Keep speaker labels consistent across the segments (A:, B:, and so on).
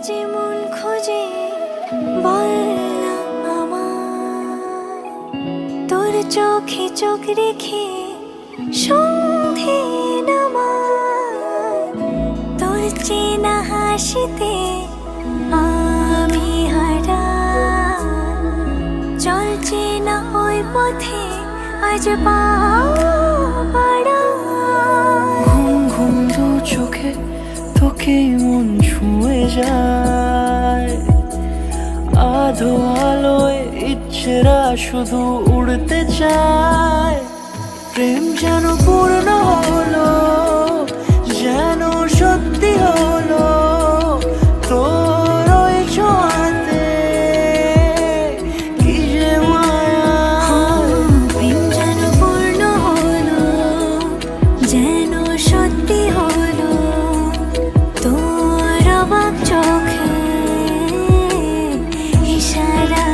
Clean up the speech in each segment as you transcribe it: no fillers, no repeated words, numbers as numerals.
A: যে মন খোঁজে বললাম আমায়, তোর চোখে চোখ রেখে সন্ধে নামায়, তোর চেনা হাসিতে আমি হারাই, চলছে না ওই পথে আজ পা বাড়াই।
B: ঘুম ঘুম দু চোখে তোকেই মন ছুঁয়ে যায়, আধো আলোয় ইচ্ছেরা শুধু উড়তে চায়। প্রেম যেন পূর্ণ হলো, যেন সত্যি হলো, তোর ওই ছোঁয়াতে কি যে মায়া।
A: প্রেম যেন পূর্ণ হলো, যেন সত্যি হলো, তোর অবাক চোখে ইশারা।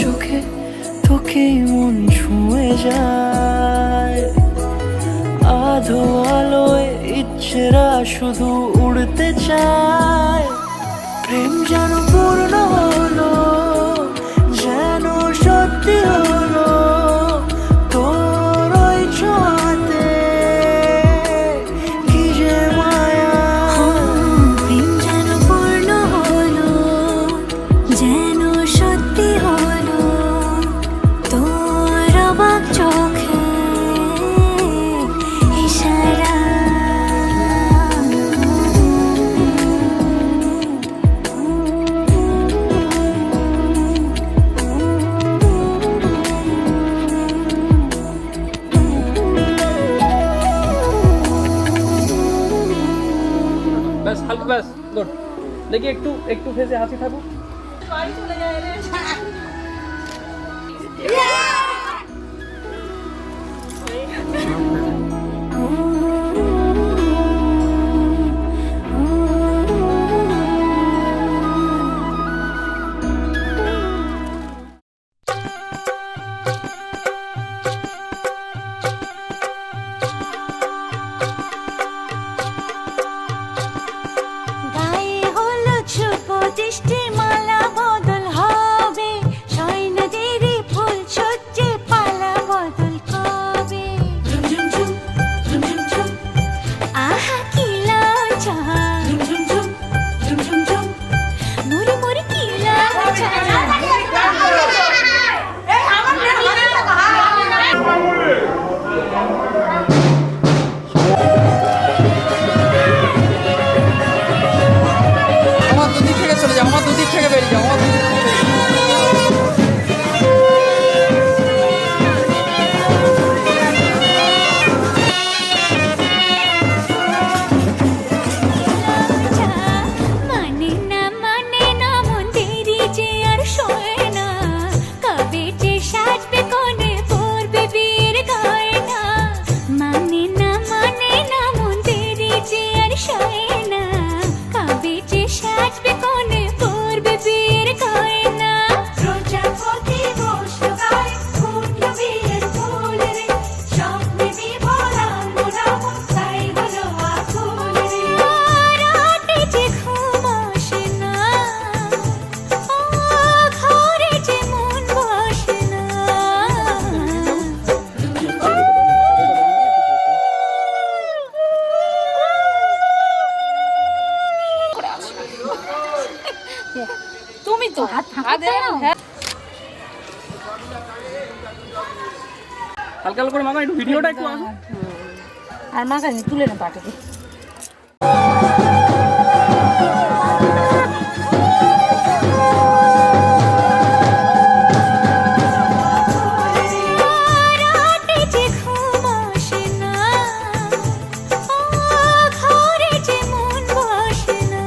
B: চোখে তোকেই মন ছুঁয়ে যায়, আধো আলোয় ইচ্ছেরা শুধু উড়তে চায়। প্রেম যেন পূর্ণ হলো, যেন সত্যি হলো, তোর ওই ছোঁয়াতে কি যে মায়া।
A: প্রেম যেন পূর্ণ হলো, যেন সত্যি হলো, তোর অবাক চোখে ইশারা।
C: ব্যাস হালকা, ব্যাস গুড। দেখি একটু একটু ফেসে হাসি থাকুক।
A: গায়ে হলুদ শুভ দৃষ্টি মালা বদল হবে, সৈন্যদেরই ফুল সজ্জে পালা বদল কবে। আহা কি লজ্জা, মুড়ি মুড়ি কি লজ্জা।
C: আমার দুদিক থেকে চলে যাও, আমার দুদিক থেকে বেরিয়ে যাও, আমার দুদিক থেকে বেরিয়ে যাও।
A: মানে না মন দেরি যে আর শোয় না, কবে যে সাজবে কোণে পরবে বিয়ের গয়না। মানে না মন দেরি যে আর শোয় না, কবে যে সাজবে কোণে পরবে বিয়ের গয়না। প্রজাপতি বসলো গায়ে ফুটলো বিয়ের ফুল রে, স্বপ্নে বিভোরা মন তাই হলো আকুল রে। রাতে যে ঘুম আসে না, ঘরে যে মন বসে না।
D: তুমি তো হাত ফাঁকা দাও।
C: হালকা হালকা করে মামা একটু ভিডিওটা একটু আসো।
D: আর মা কাছে তুলে না পাঠাবে।
A: রাতে যে ঘুম আসে না, ঘরে যে মন বসে না।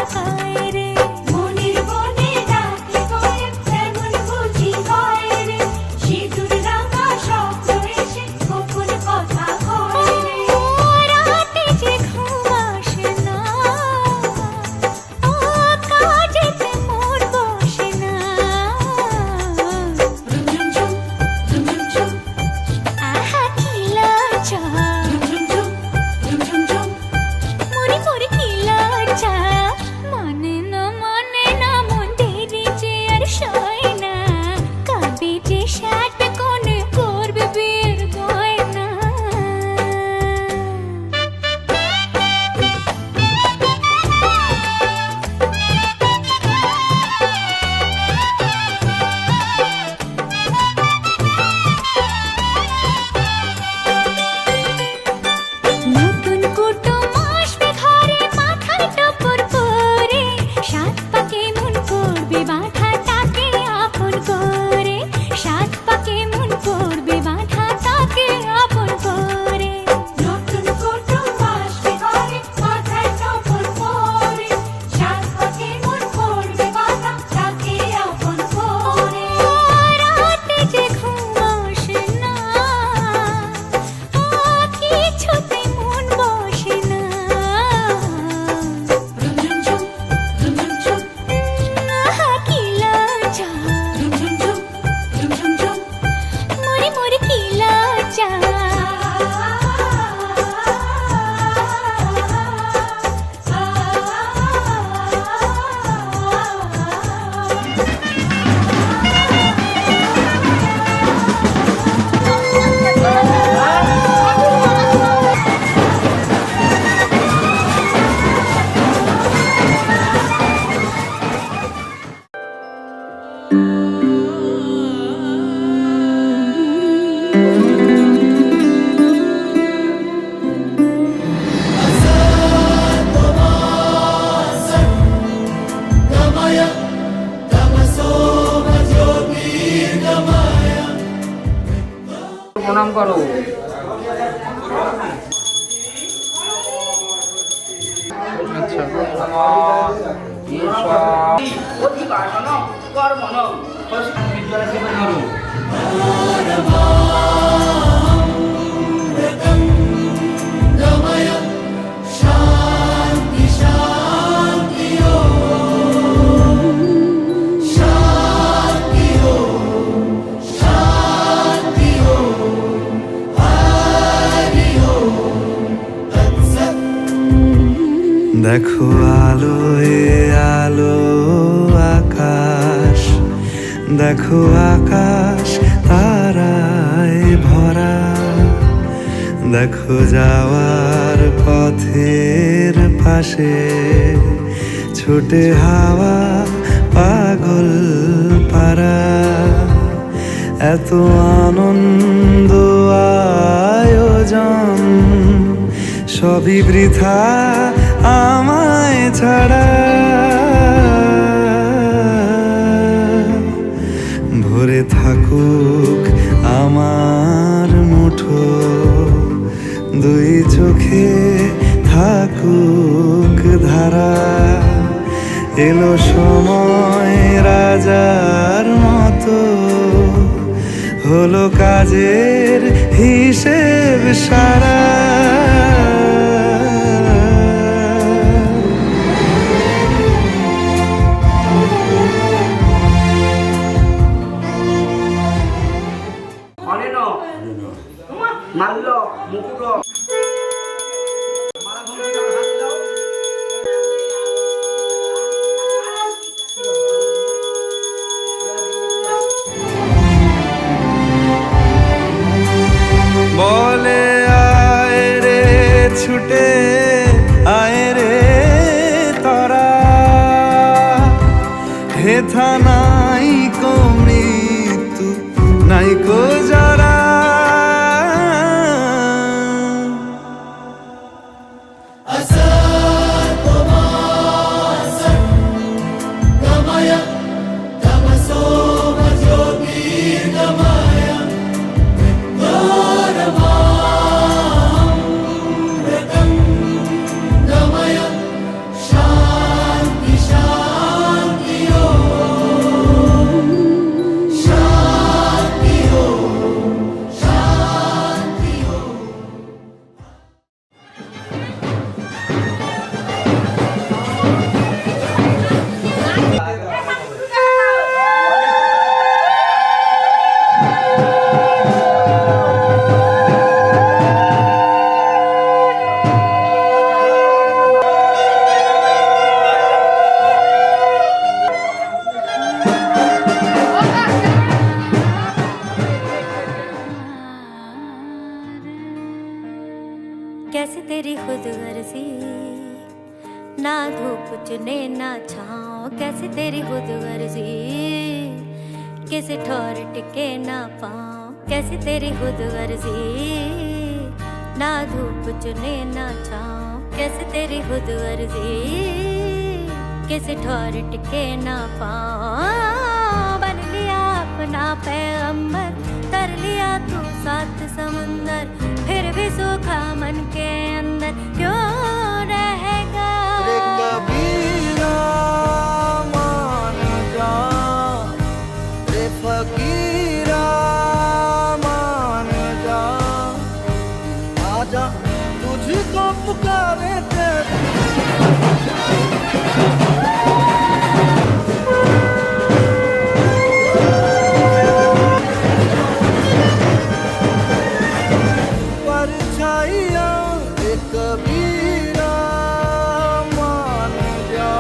A: তাকায় রে মনির বনে ডাকে করে তেমন বুঝি হয় রে সিঁদুর রাঙা শব্দ এসে গোপন কথা কয় রে রাতে যে ঘুম আসে না কাজেতে মন বসে না আহা কি লজ্জা মরি মরি কি লজ্জা মানে না মন দেরি যে আর সয় না কবে যে সাজবে কোনে করবে বিয়ের গয়না নতুন কুটুম আসবে ঘরে মাথায় টপর পরে সাত পাকে মন করবে বাঁধাটাকে আপন করে সাত পাকে মন করবে বাঁধাটাকে আপন করে নতুন কুটুম আসবে ঘরে মাথায় টপর পরে সাত পাকে মন করবে বাঁধাটাকে আপন করে রাতে যে ঘুম আসে না কিছুতে মন বসে না আহা কি লজ্জা মরি মরি কি লজ্জা
C: প্রণাম করো
B: দেখো আলোয় আলো আকাশ দেখো আকাশ তারায় ভরা দেখো যাওয়ার পথের পাশে ছুটে হাওয়া পাগল পারা এত আনন্দ আয়োজন সবই বৃথা আমায় ছাড়া ভরে থাকুক আমার মুঠো দুই চোখে থাকুক ধারা এলো সময় রাজার মতো হলো কাজের হিসেব সারা
E: মাল্য মুকুট
B: বলে আয় রে ছুটে আয় রে তারা হেথা নাই কো মৃত্যু নাই কো যারা
F: Shanti
A: चुने ना छाओ कैसे तेरी खुद गर्जी किसी ठोर टिके ना पाओ कैसे तेरी खुद गर्जी ना धूप चुने ना छाओ कैसे तेरी खुद गर्जी किसी ठोर टिके ना पाओ बन लिया अपना पैगंबर कर लिया तू सात समुंदर फिर भी सूखा मन के अंदर क्यों रहेगा
B: रे कबीरा मान जा रे फकीरा मान जा आजा तुझको पुकारे तेरी परछाइयाँ रे कबीरा मान जा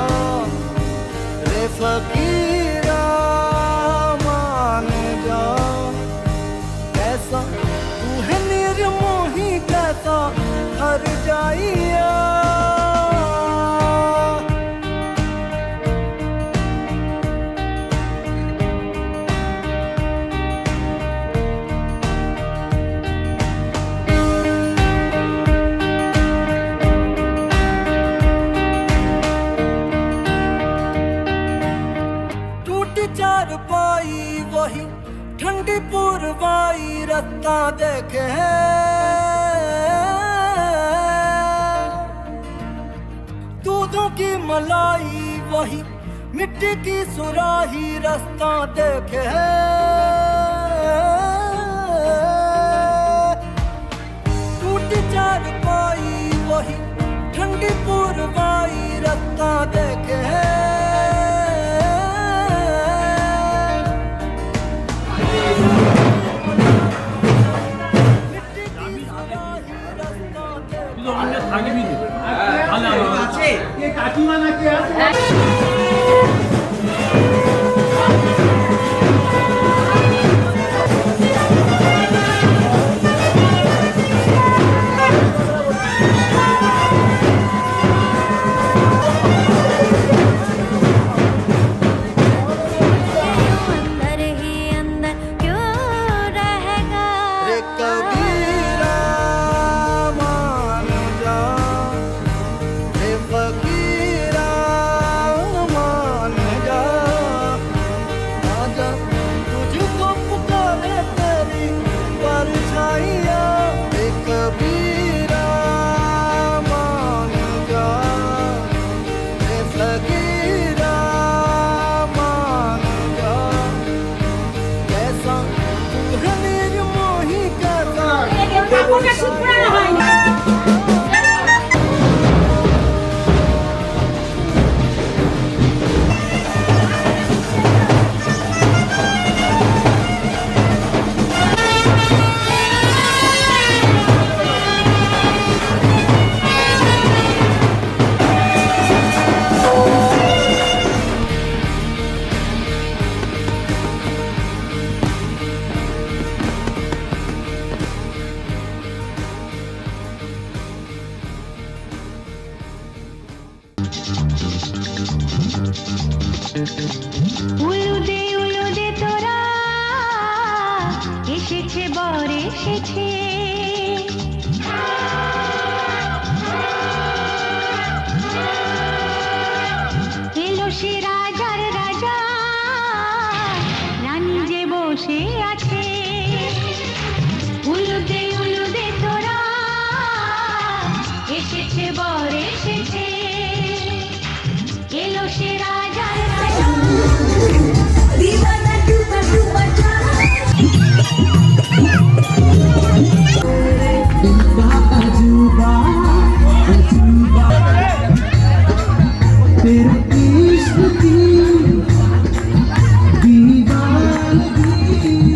B: रे फकीरा मान जा कैसा तू है निर्मोही कैसा हर जाइया टूटी चार पाई वही ठंडी पुरवाई रत्ता देखे दूधों की मलाई वही मिट्टी की सुराही रास्ता देखे टूटी चार पाई वही ठंडी पुरवाई रास्ता देखे
A: अंदर ही अंदर क्यों रहेगा
B: रे कबीरा मान जा रे फकीरा मान जा आजा तुझको पुकारे तेरी परछाइयाँ रे कबीरा मान जा रे फकीरा मान जा कैसा तू है निर्मोही कैसा
D: কাপড়টা ঠিক পুরানো হয়নি
A: উলুদে তোরা এসেছে বর এসেছে এলো সে রাজার রাজা রানী যে বসে আছে উলুদে তোরা এসেছে বর এসেছে এলো সে রাজার রাজা
B: तेरे इश्क की दीवानगी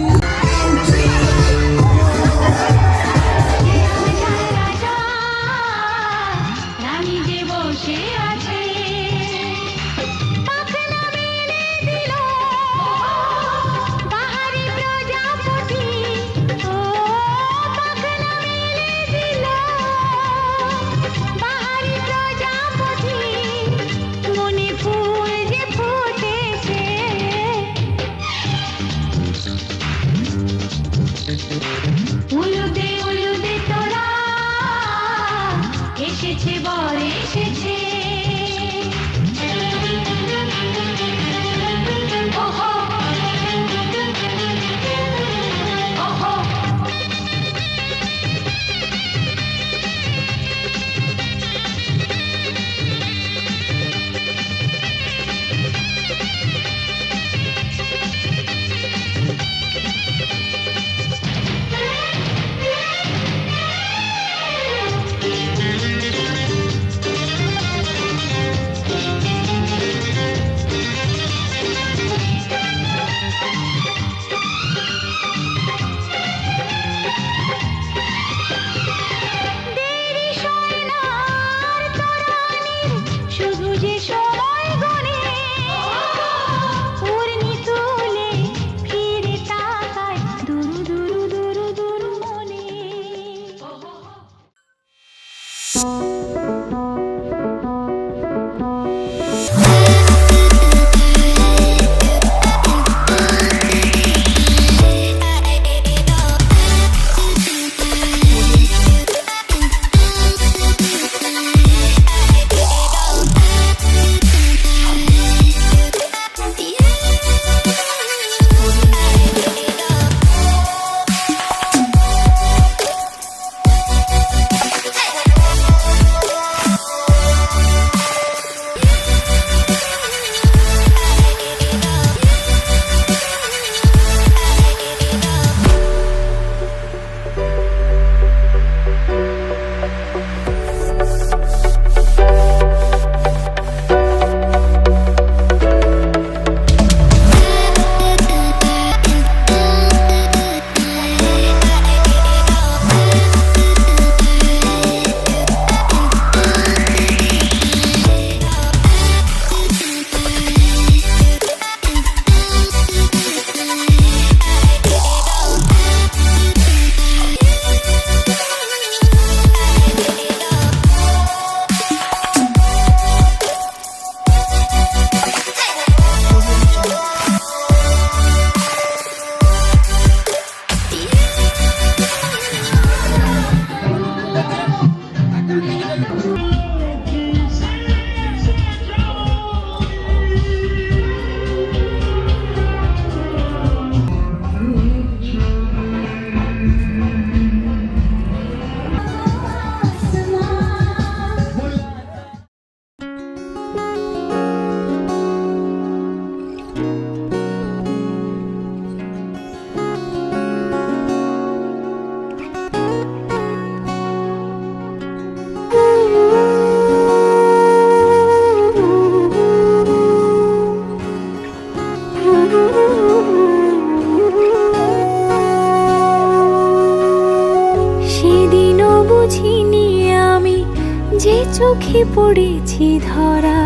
A: পড়েছি ধরা,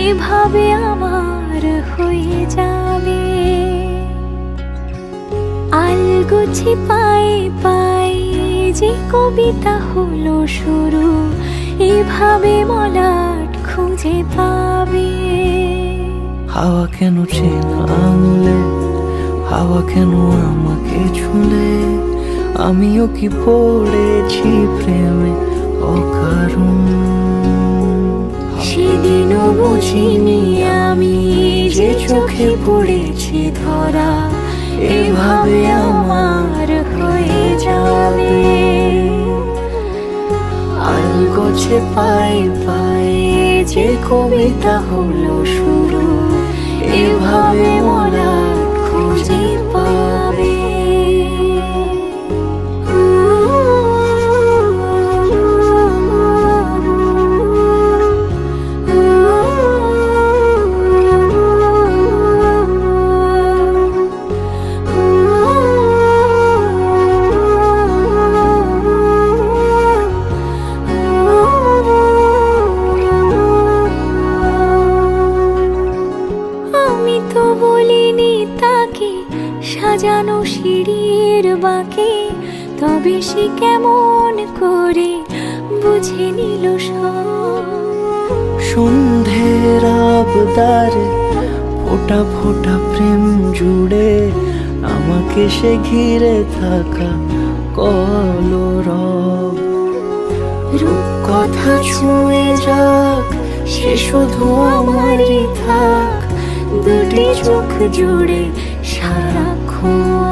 A: এভাবে আমার হয়ে যাবে। আলগোছে পায়ে পায়ে যে কবিতা হলো শুরু, এভাবে মলাট খুঁজে পাবে।
B: হাওয়া কেন চেনা আঙুলে, হাওয়া কেন আমাকে ছুলে, আমিও কি পড়েছি প্রেমে অকারণ।
A: সেদিনও বুঝিনি আমি যে চোখে পড়েছি ধরা, এভাবে আমার হয়ে যাবে। আলগোছে পায়ে পায়ে যে কবিতা হলো শুরু, এভাবে মোরা খুঁজে পাবে। আমি তো বলিনি তাকে সাজানো সিঁড়ির বাঁকে, তবে সে কেমন করে বুঝে নিল সব।
B: সন্ধ্যের আবদারে ফোটা ফোটা প্রেম জুড়ে, আমাকে সে ঘিরে থাকা কলরব। রূপকথা ছুঁয়ে যাক, সে শুধু আমারই থাক, দুটি চোখ জুড়ে সারাক্ষণ।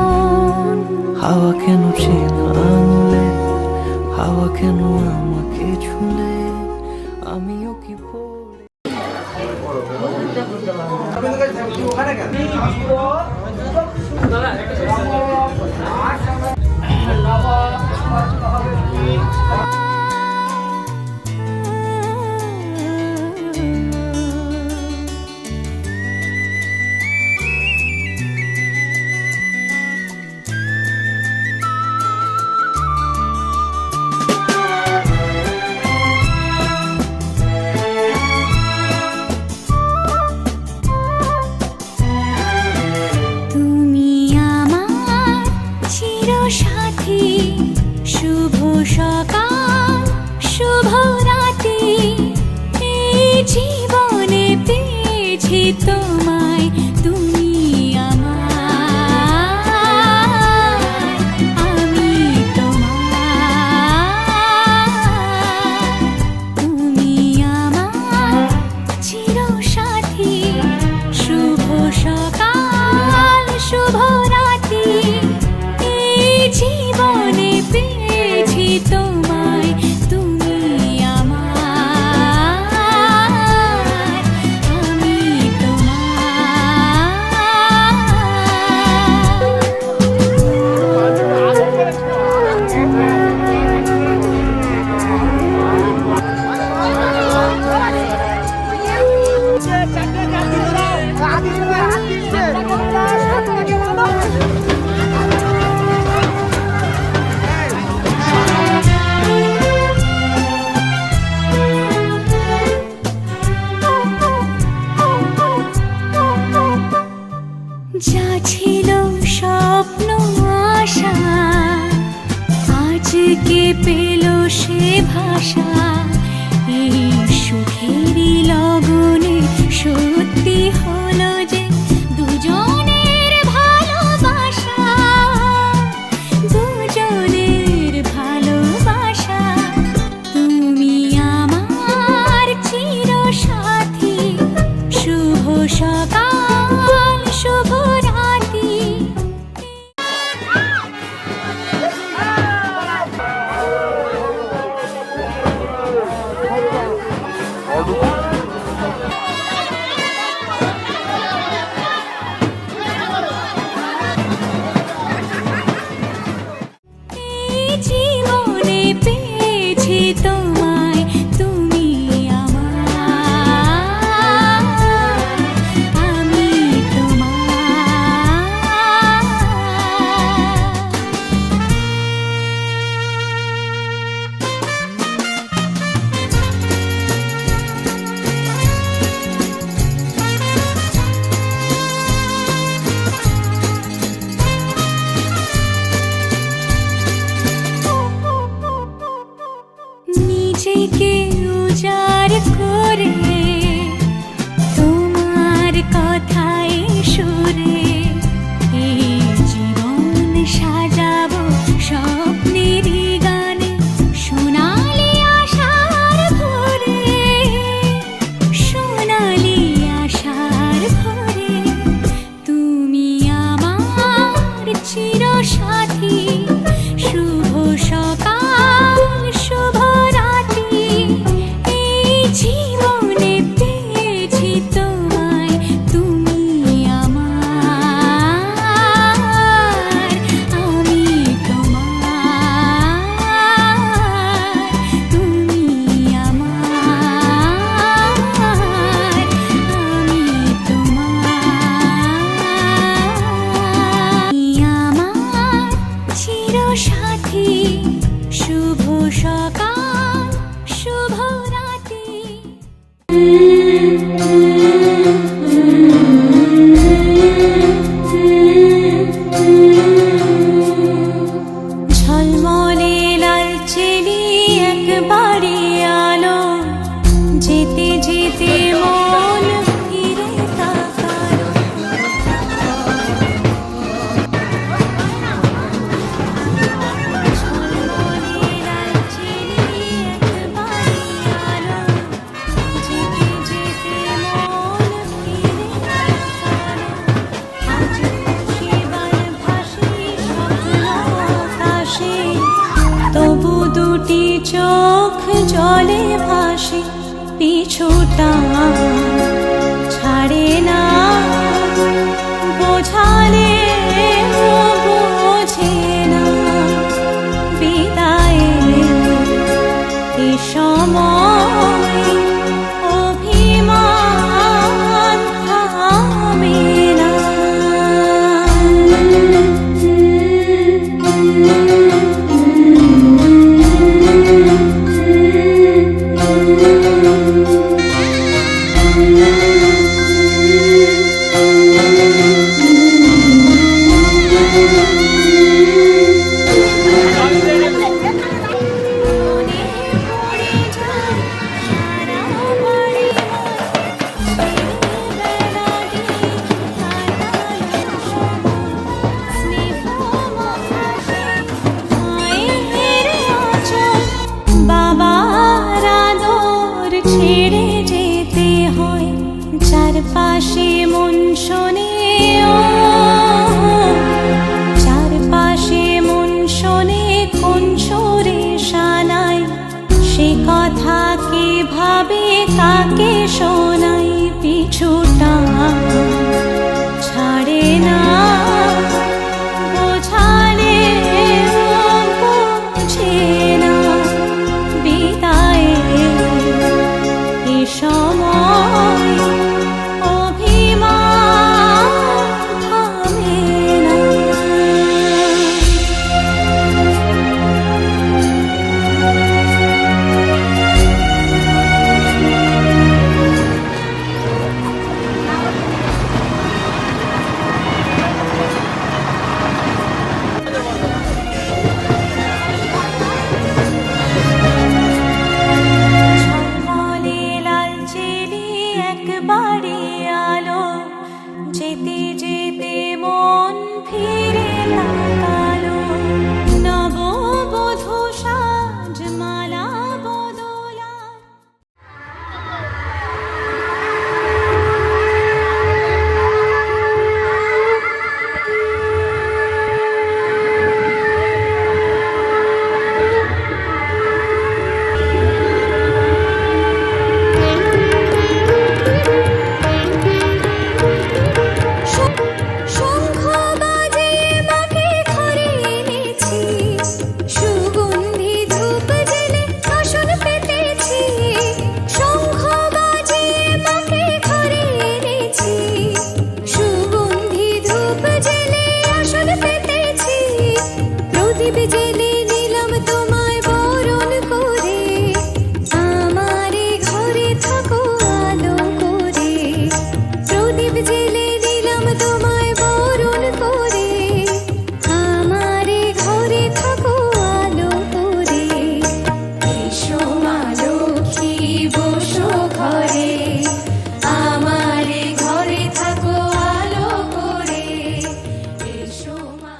B: হাওয়া কেন চেনা আঙুলে, হাওয়া কেন আমাকে ছুলে, আমিও কি পড়ে।
A: তুমি আমার চিরসাথী, শুভ সকাল শুভ রাতি, এই জীবনে পেয়েছি তোমায়, তুমি আমার, আমি তোমার। তুমি আমার চিরসাথী, শুভ সকাল শুভ রাতি, এই জীবনে পেয়েছি তোমায়, তুমি আমার, আমি যা ছিল স্বপ্ন আশা, আজকে পেল সে ভাষা, এই সুখেরই লগনে সত্যি হলো যে দুজনের ভালোবাসা, দুজনের ভালোবাসা। তুমি আমার চিরসাথী, শুভ সকাল শুভ রাতি। এই জীবনে পেয়েছি তোমায়, তুমি আমার, আমি তোমার। চোখ জলে ভাসে পিছুটা ছাড়ে না বোঝালে বোঝে না বিদায়ে এ সময় অভিমান থামে না। বাবার আদর ছেড়ে যেতে হয় চারপাশে মন শোনে চারপাশে মন শোনে কোন সুরে শানায় সে কথা কে ভাবে কাকে শোনাই পিছুটা ছাড়ে না বোঝালে বোঝে না বিদায়ে এ সময় অভিমান থামে না। ঝলমলে লালচেলি একবারে আলো যেতে যেতে মন ফিরে তাকালো নববধূ সাজমালা বদলা। শঙ্খ বাজে মাকে ঘরে এনেছি সুগন্ধি ধূপ জেলে আসন পেতেছি শঙ্খ বাজে মাকে ঘরে এনেছি সুগন্ধি ধূপ জেলে আসন পেতেছি প্রদীপ জেলে নিলাম তোমায় বরণ করে আমারে ঘরে থাকো আলো করে প্রদীপ জেলে নিলাম তোমায় বরণ করে আমারে ঘরে থাকো আলো করে এসো মা লক্ষ্মী বসো ঘরে আমারে ঘরে থাকো আলো করে এসো মা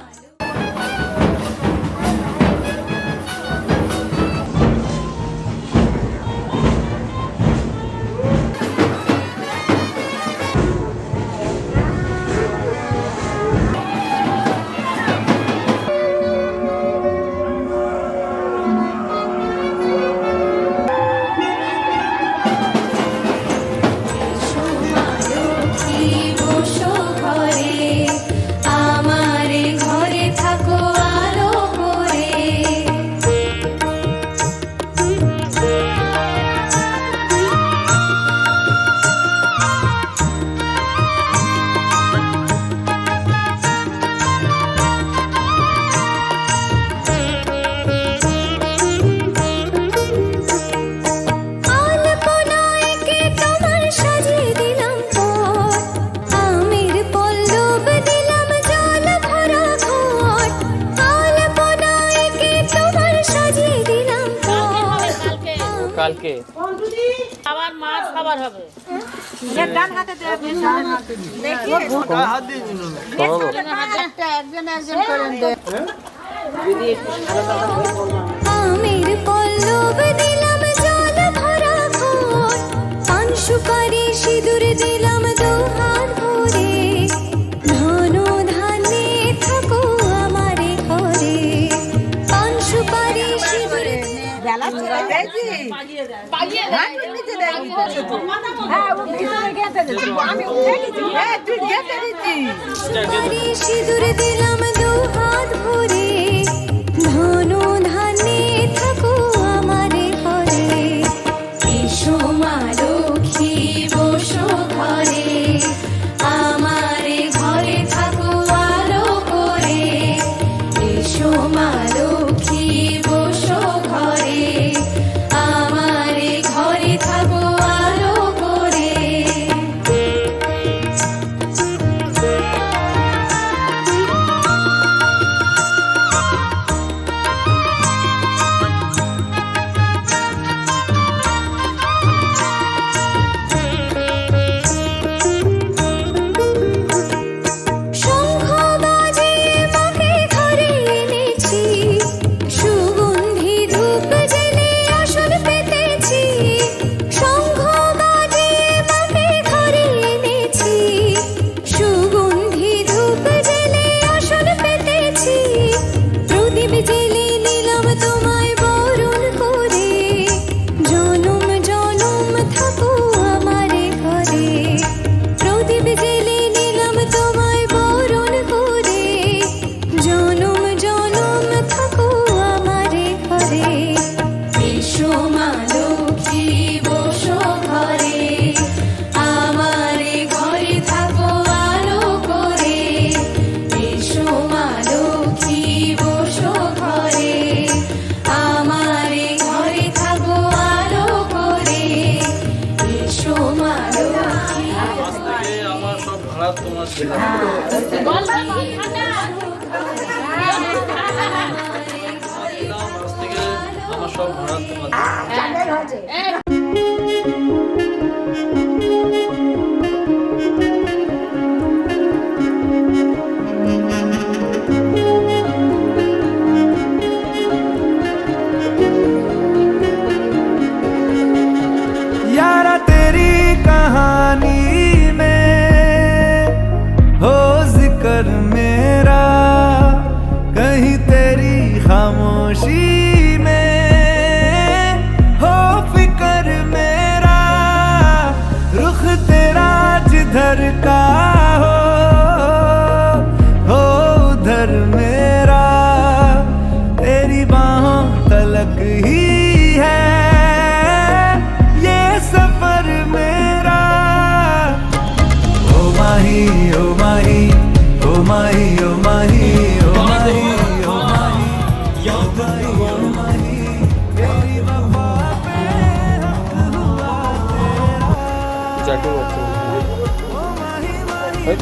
A: লক্ষ্মী বসো ঘরে আমারে ঘরে থাকো আলো করে আলপনায় কে তোমার সাজিয়ে দিলাম পট আমের পল্লব দিলাম জল ভরা ঘট আলপনায় কে তোমার সাজিয়ে দিলাম পট
C: কালকে
D: আবার মাছ খাবার হবে ডান হাতে একজন করেন দে
A: আমের পল্লব দিলাম জল ভরা ঘট পান সুপারি সিঁদুর দিলাম দু হাত ভরে ধন ধান্যে থাকো আমারে ঘরে পান সুপারি সিঁদুর সিঁদুর দিলাম দু হাত ভরে ধন ধানে থাকো আমারে ঘরে এসো মা লক্ষ্মী বসো ঘরে আমারে ঘরে থাকো আলো করে এসো মা লক্ষ্মী বসো ঘরে আমারে ঘরে থাকো আলো করে শঙ্খ বাজে মাকে ঘরে এনেছি সুগন্ধি ধূপ জেলে আসন পেতেছি শঙ্খ বাজে মাকে ঘরে এনেছি সুগন্ধি ধূপ জেলে আসন পেতেছি প্রদীপ জেলে নিলাম তোমায় বরণ করে জনম জনম থাকো আমারে ঘরে প্রদীপ জেলে নিলাম তোমায় বরণ করে জনম জনম থাকো আমারে ঘরে এসো মা লক্ষ্মী বসো ঘরে আমারে ঘরে থাকো আলো করে এসো মা লক্ষ্মী বসো ঘরে আমারে ঘরে থাকো আলো করে এসো মা লক্ষ্মী
C: আজ থেকে আমার সব ভাড়া তোমার ছিল। আজ থেকে আমার সব ভাড়া তোমার।
B: यारा तेरी कहानी में हो जिक्र मेरा कहीं तेरी खामोशी में हो फिक्र मेरा रुख तेरा जिधर का हो उधर मेरा तेरी बाहों तलक ही है ये सफर मेरा ओ माही ओ माही ओ माही ओ माही ओ माही ओ माही ओ माही ओ माही तेरी वफा पे हक हुआ तेरा ओ माही माही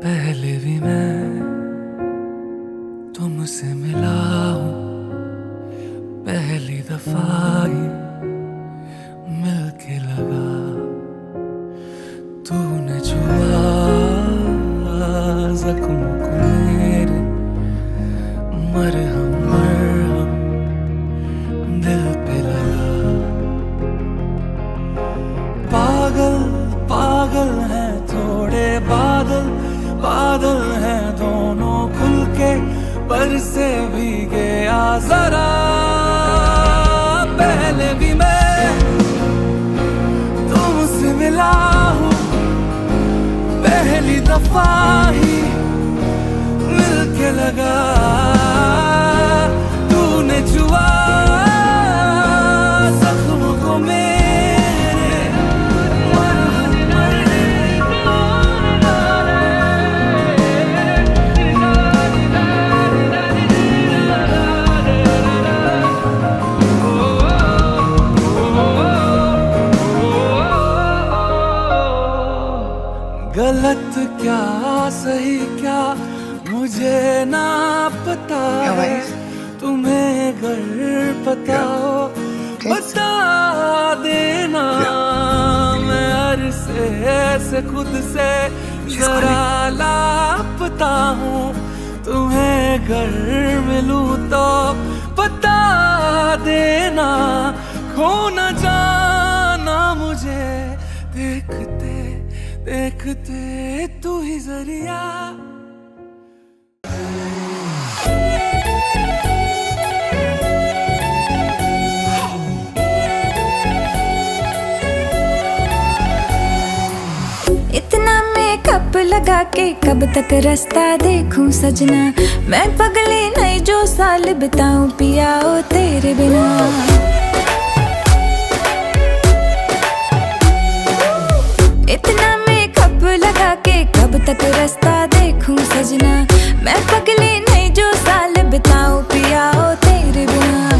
B: पहले भी मैं तुमसे मिला हूँ पहली दफा ही मिलके लगा तूने छुआ जख्म को मेरे मरहम मरहम दिल पे लगा पागल पागल हैं थोड़े बादल बादल हैं दोनों खुल के बरसे भीगे आ जरा पहले भी मैं तुमसे मिला हूँ पहली दफा ही मिलके लगा तूने छुआ जख्म को मेरे गलत क्या सही क्या मुझे ना पता है, तुम्हें अगर पता हो बता देना। मैं अरसे से खुद से जरा लापता हूँ, तुम्हें अगर मिलूं तो बता देना। खो न जाना मुझे देखते देखते तू ही जरिया।
A: इतना मेकअप लगा के कब तक रास्ता देखूं सजना, मैं पगली नहीं जो साल बिताऊं पिया ओ तेरे बिना। इतना मेकअप लगा के कब तक रास्ता देखूं सजना, मैं पगली नहीं जो साल बिताऊं पिया ओ तेरे बिना।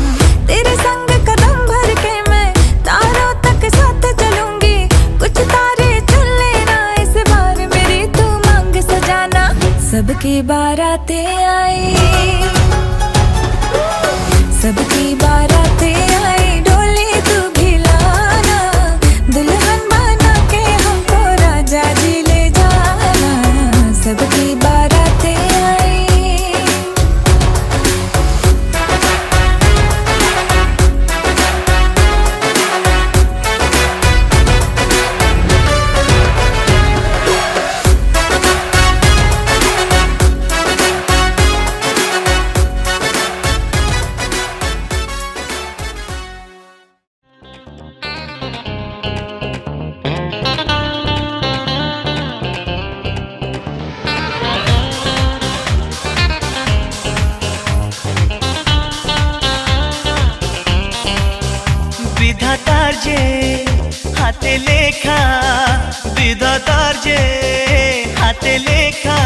A: तेरे संग कदम भर के मैं तारों तक साथ चलूंगी, कुछ तारे चुन लेना इस बार मेरी तू मांग सजाना। सबकी बारातें आई, सबकी बारातें आई, डोली तू भी लाना, दुल्हन बना के हमको राजा जी ले जाना। सबकी बारातें आई।
E: বিধাতার যে হাতে লেখা, বিধাতার যে হাতে লেখা,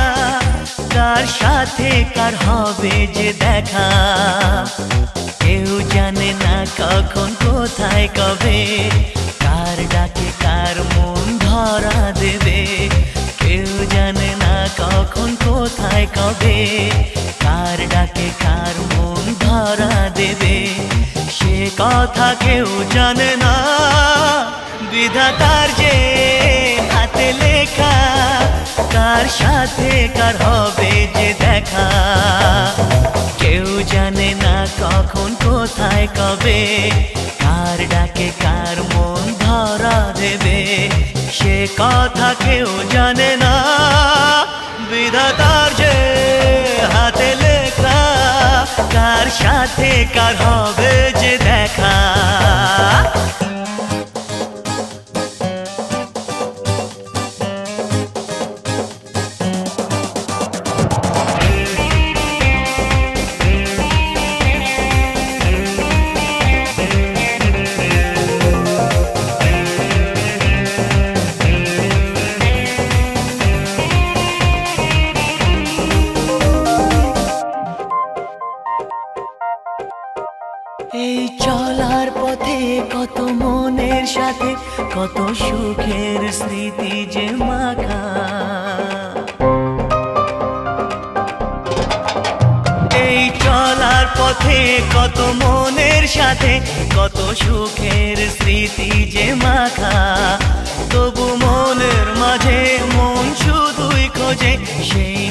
E: কার সাথে কার হবে যে দেখা। কেউ জানে না কখন কোথায় কবে, কার ডাকে কার মন ধরা দেবে। কেউ জানে না কখন কোথায় কবে, কার ডাকে কার মন ধরা দেবে। সে কথা কেউ জানে না, বিধাতার যে হাতে লেখা, কার সাথে কার হবে যে দেখা। কেউ জানে না কখন কোথায় কবে, কার ডাকে কার মন ধরা দেবে। সে কথা কেউ জানে না, বিধাতার যে হাতে লেখা, কার সাথে কার হবে যে দেখা। এই চলার পথে কত মনের সাথে কত সুখের স্মৃতি যে মাখা। এই চলার পথে কত মনের সাথে কত সুখের স্মৃতি যে মাখা। তবু মনের মাঝে মন শুধুই খোঁজে সেই